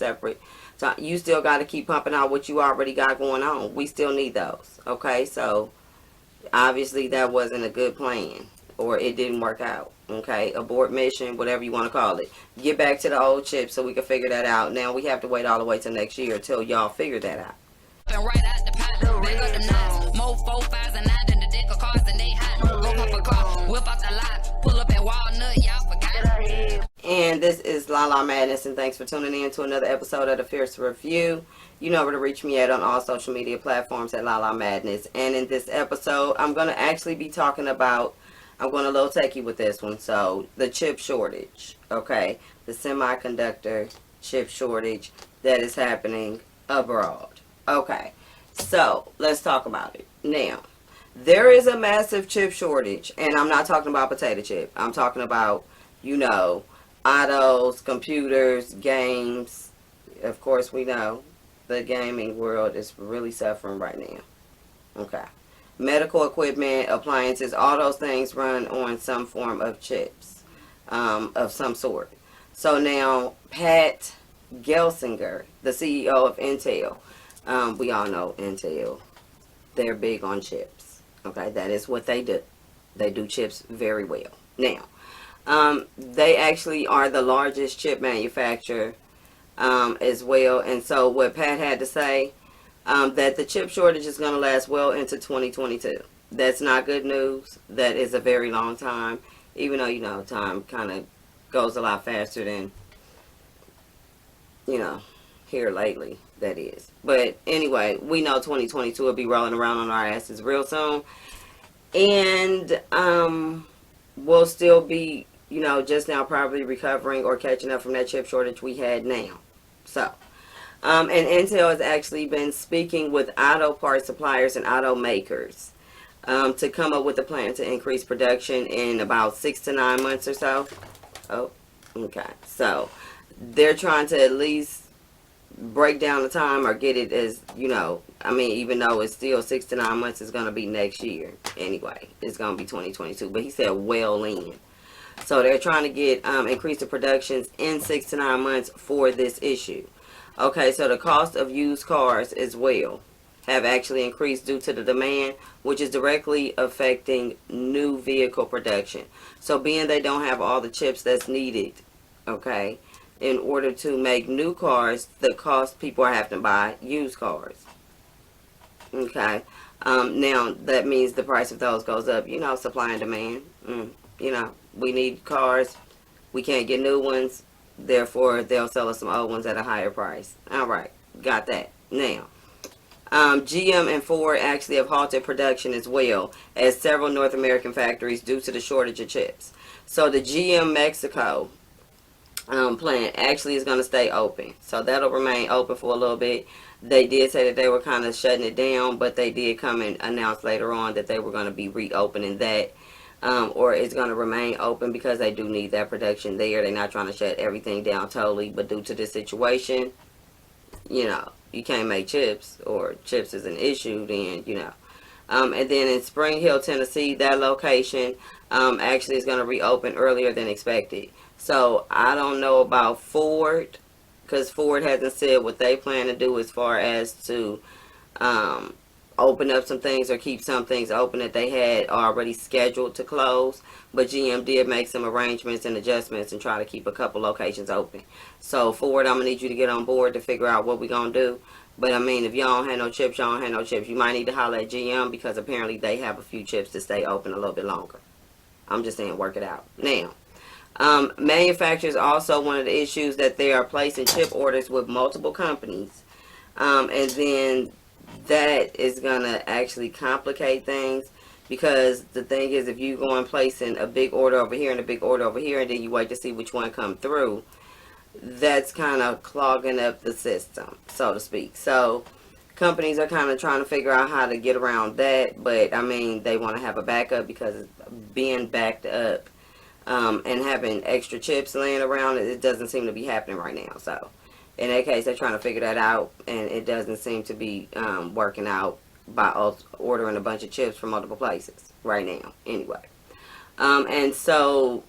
separate. So you still got to keep pumping out what you already got going on. We still need those. Okay, so obviously that wasn't a good plan, or it didn't work out. Okay, abort mission, whatever you want to call it. Get back to the old chips so we can figure that out. Now we have to wait all the way till next year till y'all figure that out. Right out the pot, back up the knots. More 4, 5s and 9 than the deck of cards and they hot. Go pop a car, whip out the lot, pull up at Walnut, y'all forgot. And this is LaLa Madness, and thanks for tuning in to another episode of the Fierce Review. You know where to reach me at on all social media platforms at LaLa Madness. And in this episode, I'm going to actually be talking about, I'm going a little techie with this one, so the chip shortage, okay? The semiconductor chip shortage that is happening abroad. Okay, so let's talk about it. Now, there is a massive chip shortage, and I'm not talking about potato chip. I'm talking about, you know, autos, computers, games. Of course, we know the gaming world is really suffering right now. Okay. Medical equipment, appliances, all those things run on some form of chips of some sort. So now, Pat Gelsinger, the CEO of Intel, we all know Intel, they're big on chips. Okay, that is what they do. They do chips very well. Now, they actually are the largest chip manufacturer as well. And so what Pat had to say, that the chip shortage is going to last well into 2022. That's not good news. That is a very long time. Even though, you know, time kind of goes a lot faster than, you know, here lately, that is. But anyway, we know 2022 will be rolling around on our asses real soon. And we'll still be, you know, just now probably recovering or catching up from that chip shortage we had now. So, and Intel has actually been speaking with auto part suppliers and automakers to come up with a plan to increase production in about 6 to 9 months or so. Oh, okay. So, they're trying to at least break down the time or get it as, you know, I mean, even though it's still 6 to 9 months, it's going to be next year. Anyway, it's going to be 2022. But he said well in. So they're trying to get increase the productions in 6 to 9 months for this issue. Okay, so the cost of used cars as well have actually increased due to the demand, which is directly affecting new vehicle production. So being they don't have all the chips that's needed, okay, in order to make new cars, the cost people are having to buy used cars. Okay, now that means the price of those goes up. You know, supply and demand. You know, we need cars. We can't get new ones. Therefore, they'll sell us some old ones at a higher price. All right, got that. Now, GM and Ford actually have halted production as well as several North American factories due to the shortage of chips. So the GM Mexico plant actually is going to stay open. So that'll remain open for a little bit. They did say that they were kind of shutting it down, but they did come and announce later on that they were going to be reopening that. Or it's going to remain open because they do need that production there. They're not trying to shut everything down totally, but due to this situation, you know, you can't make chips, or chips is an issue, then, you know. And then in Spring Hill, Tennessee, that location actually is going to reopen earlier than expected. So I don't know about Ford, because Ford hasn't said what they plan to do as far as to open up some things or keep some things open that they had already scheduled to close. But GM did make some arrangements and adjustments and try to keep a couple locations open. So Ford, I'm going to need you to get on board to figure out what we're going to do. But I mean, if y'all don't have no chips, y'all don't have no chips. You might need to holler at GM because apparently they have a few chips to stay open a little bit longer. I'm just saying, work it out. Now, manufacturers also, one of the issues that they are placing chip orders with multiple companies. And then that is going to actually complicate things, because the thing is, if you go and placing a big order over here and a big order over here, and then you wait to see which one come through, that's kind of clogging up the system, so to speak. So companies are kind of trying to figure out how to get around that, but I mean, they want to have a backup, because being backed up and having extra chips laying around, it doesn't seem to be happening right now. So in that case, they're trying to figure that out, and it doesn't seem to be working out by ordering a bunch of chips from multiple places right now anyway. And so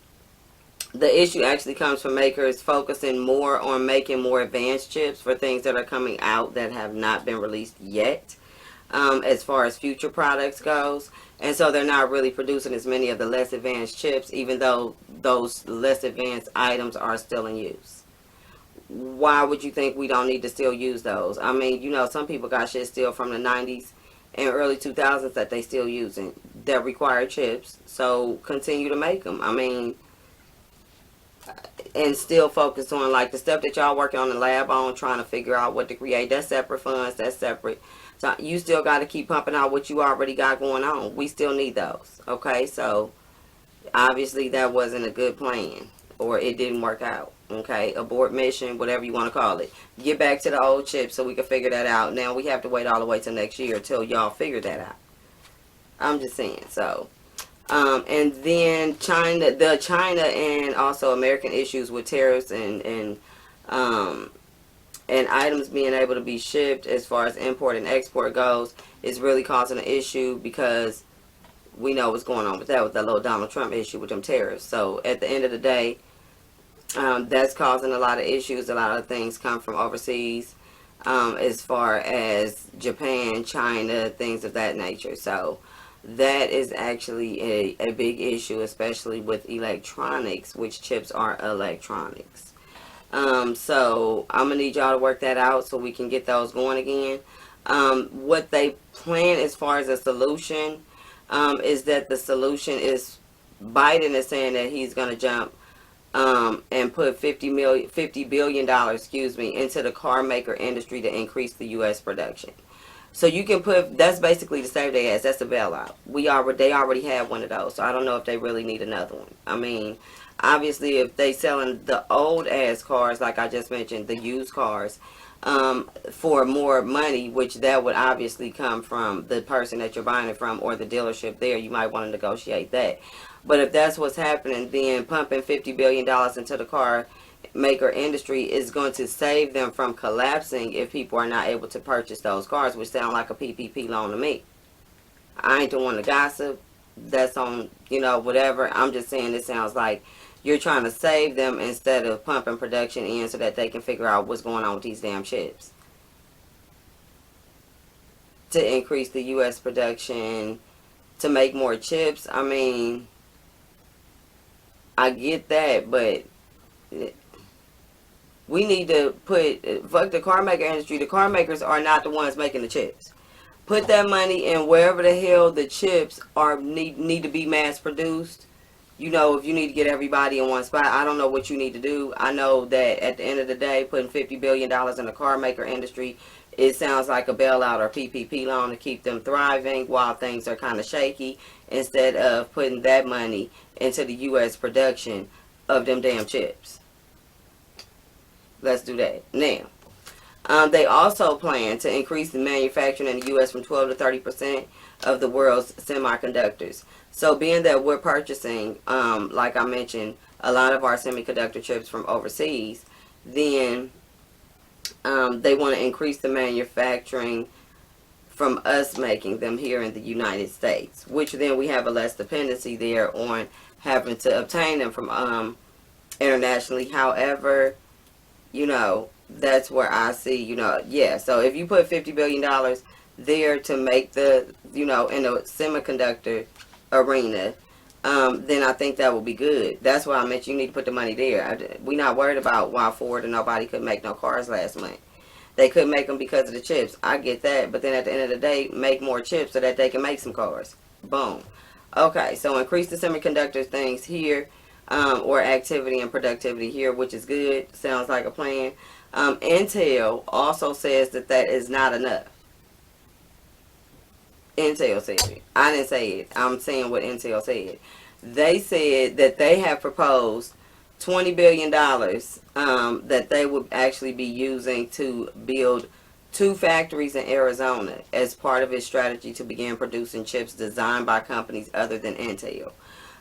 The issue actually comes from makers focusing more on making more advanced chips for things that are coming out that have not been released yet, as far as future products goes. And so they're not really producing as many of the less advanced chips, even though those less advanced items are still in use. Why would you think we don't need to still use those? I mean, some people got shit still from the 90s and early 2000s that they still using that require chips. So continue to make them. I mean, and still focus on like the stuff that y'all working on the lab on, trying to figure out what to create. That's separate funds. That's separate. So you still got to keep pumping out what you already got going on. We still need those. Okay, so obviously that wasn't a good plan, or it didn't work out. Okay, abort mission, whatever you want to call it. Get back to the old chips so we can figure that out. Now we have to wait all the way till next year till y'all figure that out. I'm just saying. So, and then China and also American issues with tariffs and items being able to be shipped as far as import and export goes is really causing an issue, because we know what's going on with that little Donald Trump issue with them tariffs. So at the end of the day, that's causing a lot of issues. A lot of things come from overseas, as far as Japan, China, things of that nature. So that is actually a big issue, especially with electronics, which chips are electronics. So I'm going to need y'all to work that out so we can get those going again. What they plan as far as a solution, is that the solution is Biden is saying that he's going to jump and put $50 billion, into the car maker industry to increase the U.S. production. So you can put, that's basically to save their ass. That's a bailout. They already have one of those, so I don't know if they really need another one. I mean, obviously, if they selling the old ass cars, like I just mentioned, the used cars, for more money, which that would obviously come from the person that you're buying it from or the dealership there, you might want to negotiate that. But if that's what's happening, then pumping $50 billion into the car maker industry is going to save them from collapsing if people are not able to purchase those cars, which sound like a PPP loan to me. I ain't the one to gossip. That's on, whatever. I'm just saying it sounds like you're trying to save them instead of pumping production in so that they can figure out what's going on with these damn chips. To increase the U.S. production, to make more chips, I mean, I get that, but we need to fuck the car maker industry. The car makers are not the ones making the chips. Put that money in wherever the hell the chips need to be mass produced. If you need to get everybody in one spot, I don't know what you need to do. I know that at the end of the day, putting $50 billion in the car maker industry, it sounds like a bailout or PPP loan to keep them thriving while things are kind of shaky, instead of putting that money into the U.S. production of them damn chips. Let's do that. Now, they also plan to increase the manufacturing in the U.S. from 12 to 30% of the world's semiconductors. So being that we're purchasing, like I mentioned, a lot of our semiconductor chips from overseas, then they want to increase the manufacturing from us making them here in the United States, which then we have a less dependency there on having to obtain them from internationally. However, that's where I see, yeah. So if you put $50 billion there to make the, in the semiconductor arena, then I think that will be good. That's why I meant you need to put the money there. We're not worried about why Ford and nobody could make no cars last month. They couldn't make them because of the chips. I get that. But then at the end of the day, make more chips so that they can make some cars. Boom. Okay, so increase the semiconductor things here, or activity and productivity here, which is good. Sounds like a plan. Intel also says that is not enough. Intel said it. I didn't say it. I'm saying what Intel said. They said that they have proposed $20 billion that they would actually be using to build 2 factories in Arizona as part of its strategy to begin producing chips designed by companies other than Intel.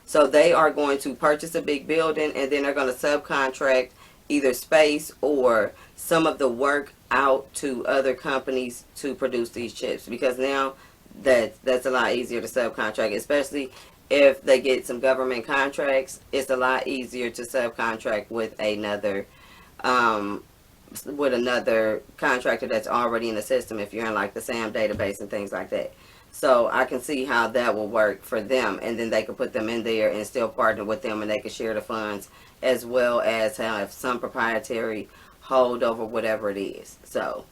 So they are going to purchase a big building, and then they're going to subcontract either space or some of the work out to other companies to produce these chips, because now that's a lot easier to subcontract, especially if they get some government contracts, it's a lot easier to subcontract with another contractor that's already in the system if you're in like the SAM database and things like that. So I can see how that will work for them, and then they could put them in there and still partner with them, and they could share the funds as well as have some proprietary hold over whatever it is. So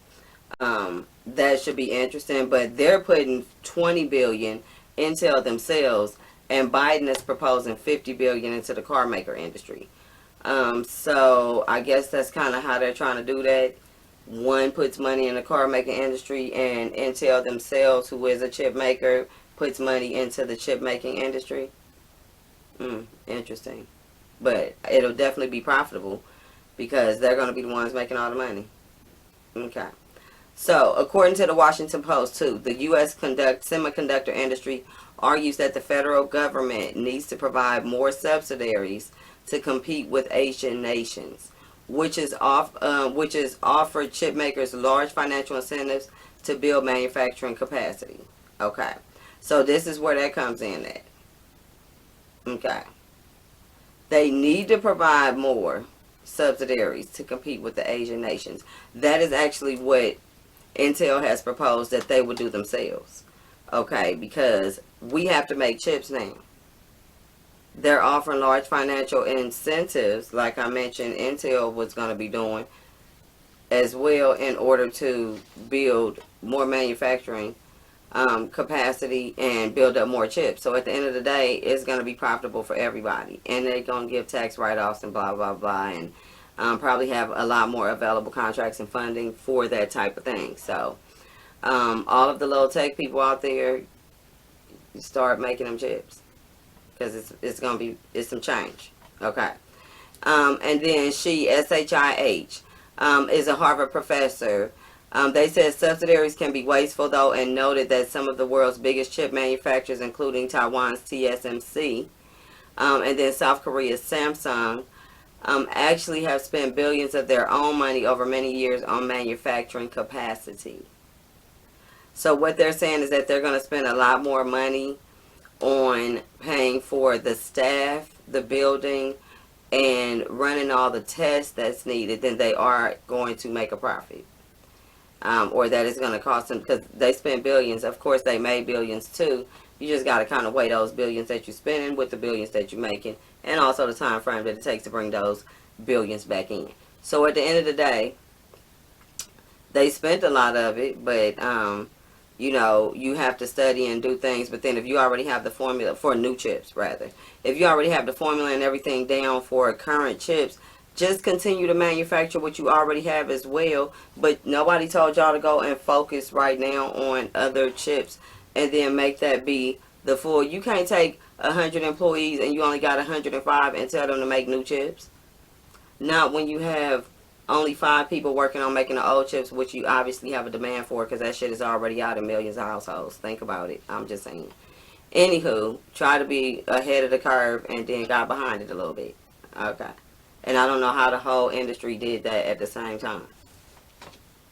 that should be interesting. But they're putting $20 billion into themselves, and Biden is proposing $50 billion into the car maker industry. So I guess that's kind of how they're trying to do that. One puts money in the car making industry, and Intel themselves, who is a chip maker, puts money into the chip making industry. Interesting. But it'll definitely be profitable because they're going to be the ones making all the money. Okay. So, according to the Washington Post, too, the U.S. semiconductor industry argues that the federal government needs to provide more subsidies to compete with Asian nations, which is offered chip makers large financial incentives to build manufacturing capacity. Okay. So, this is where that comes in at. Okay. They need to provide more subsidiaries to compete with the Asian nations. That is actually what Intel has proposed that they would do themselves. Okay, because we have to make chips now. They're offering large financial incentives, like I mentioned, Intel was going to be doing as well in order to build more manufacturing capacity and build up more chips. So at the end of the day, it's going to be profitable for everybody, and they're going to give tax write-offs and blah blah blah, and probably have a lot more available contracts and funding for that type of thing. So all of the low tech people out there, start making them chips, because it's going to be some change. Okay. And then SHIH is a Harvard professor. They said subsidiaries can be wasteful, though, and noted that some of the world's biggest chip manufacturers, including Taiwan's TSMC and then South Korea's Samsung, actually have spent billions of their own money over many years on manufacturing capacity. So what they're saying is that they're going to spend a lot more money on paying for the staff, the building, and running all the tests that's needed than they are going to make a profit. Or that it's going to cost them, because they spend billions. Of course, they made billions too. You just got to kind of weigh those billions that you're spending with the billions that you're making, and also the time frame that it takes to bring those billions back in. So at the end of the day, they spent a lot of it, but you know, you have to study and do things. But then if you already have the formula for new chips, rather, if you already have the formula and everything down for current chips, just continue to manufacture what you already have as well. But nobody told y'all to go and focus right now on other chips and then make that be the full. You can't take 100 employees and you only got 105 and tell them to make new chips. Not when you have only 5 people working on making the old chips, which you obviously have a demand for, because that shit is already out in millions of households. Think about it. I'm just saying. Anywho, try to be ahead of the curve and then got behind it a little bit. Okay. And I don't know how the whole industry did that at the same time.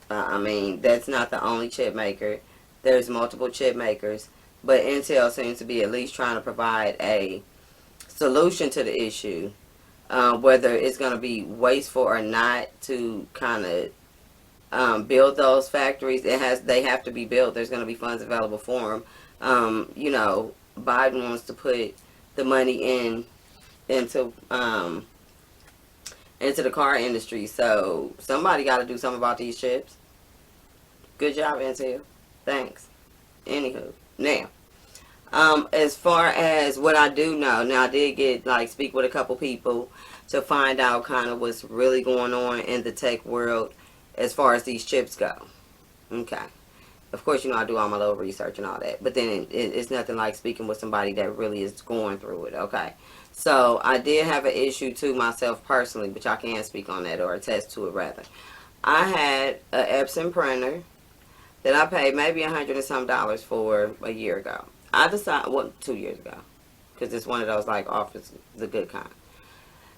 I mean, that's not the only chip maker. There's multiple chip makers. But Intel seems to be at least trying to provide a solution to the issue. Whether it's going to be wasteful or not to kind of build those factories. They have to be built. There's going to be funds available for them. You know, Biden wants to put the money into the car industry. So somebody got to do something about these chips. Good job, Intel. Thanks. Anywho, now, as far as what I do know, now I did speak with a couple people to find out kind of what's really going on in the tech world as far as these chips go. Okay. Of course, you know, I do all my little research and all that, but then it's nothing like speaking with somebody that really is going through it. Okay. So I did have an issue too myself personally, but y'all can't speak on that or attest to it rather. I had an Epson printer that I paid maybe $100 and some for a year ago. I decided, 2 years ago, because it's one of those like Office, the good kind.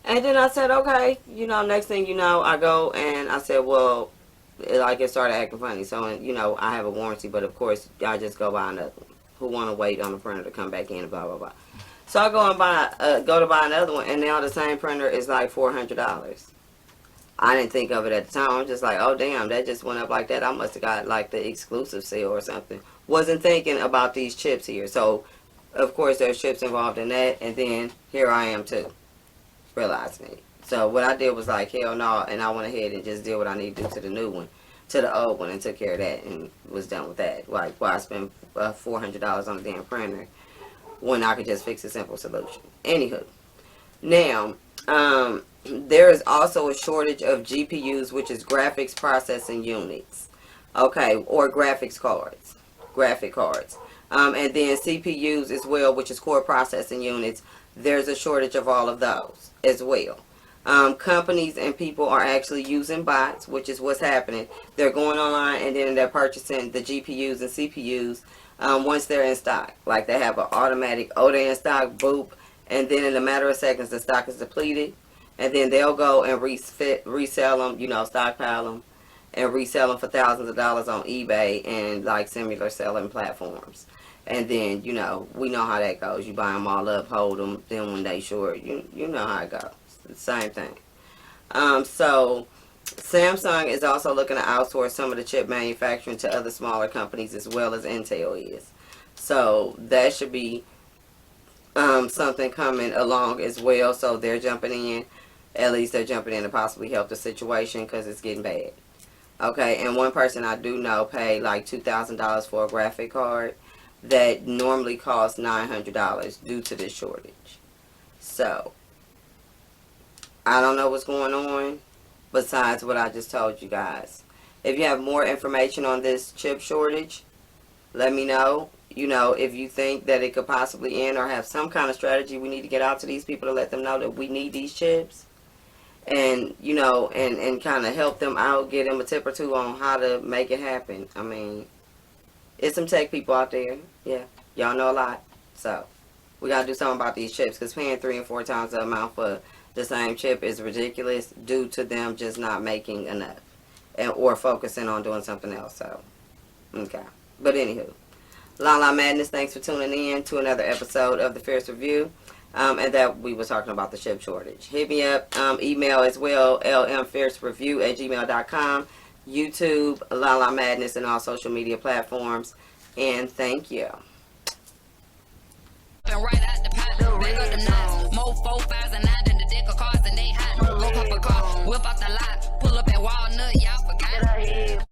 And then I said, okay, you know, next thing you know, I go and I said, well, it started acting funny. So, you know, I have a warranty, but of course, I just go buy another one. Who want to wait on the printer to come back in and blah, blah, blah. So I go and go to buy another one, and now the same printer is like $400. I didn't think of it at the time. I'm just like, oh damn, that just went up like that. I must have got like the exclusive sale or something. Wasn't thinking about these chips here. So, of course, there's chips involved in that, and then here I am too, realizing it. So what I did was like, hell no, and I went ahead and just did what I need to do to the new one, to the old one, and took care of that, and was done with that. Like, why I spent $400 on a damn printer when I could just fix a simple solution. Anywho, now, there is also a shortage of GPUs, which is graphics processing units, okay, or graphics cards, graphic cards, and then CPUs as well, which is core processing units. There's a shortage of all of those as well. Companies and people are actually using bots, which is what's happening. They're going online and then they're purchasing the GPUs and CPUs once they're in stock. Like they have an automatic, oh, they're in stock, boop, and then in a matter of seconds the stock is depleted, and then they'll go and resell them, you know, stockpile them, and resell them for thousands of dollars on eBay and like similar selling platforms. And then, you know, we know how that goes. You buy them all up, hold them, then when they short, you know how it goes. Same thing. So Samsung is also looking to outsource some of the chip manufacturing to other smaller companies as well as Intel is. So that should be something coming along as well. So they're jumping in. At least they're jumping in to possibly help the situation because it's getting bad. Okay, and one person I do know paid like $2,000 for a graphic card that normally costs $900 due to this shortage. So I don't know what's going on besides what I just told you guys. If you have more information on this chip shortage, let me know. You know, if you think that it could possibly end or have some kind of strategy, we need to get out to these people to let them know that we need these chips. And, you know, and kind of help them out, get them a tip or two on how to make it happen. I mean, it's some tech people out there. Yeah, y'all know a lot. So, we got to do something about these chips because paying 3 and 4 times the amount for the same chip is ridiculous due to them just not making enough or focusing on doing something else. So, okay. But anywho, LaLa Madness, thanks for tuning in to another episode of the Fierce Review. And that we were talking about the chip shortage. Hit me up, email as well, LMFierceReview@gmail.com, YouTube, LaLa Madness, and all social media platforms. And thank you. Right out the pot, they got them nuts. More 4, 5s and 9 than the deck of cards and they hot. Go pop a car, whip out the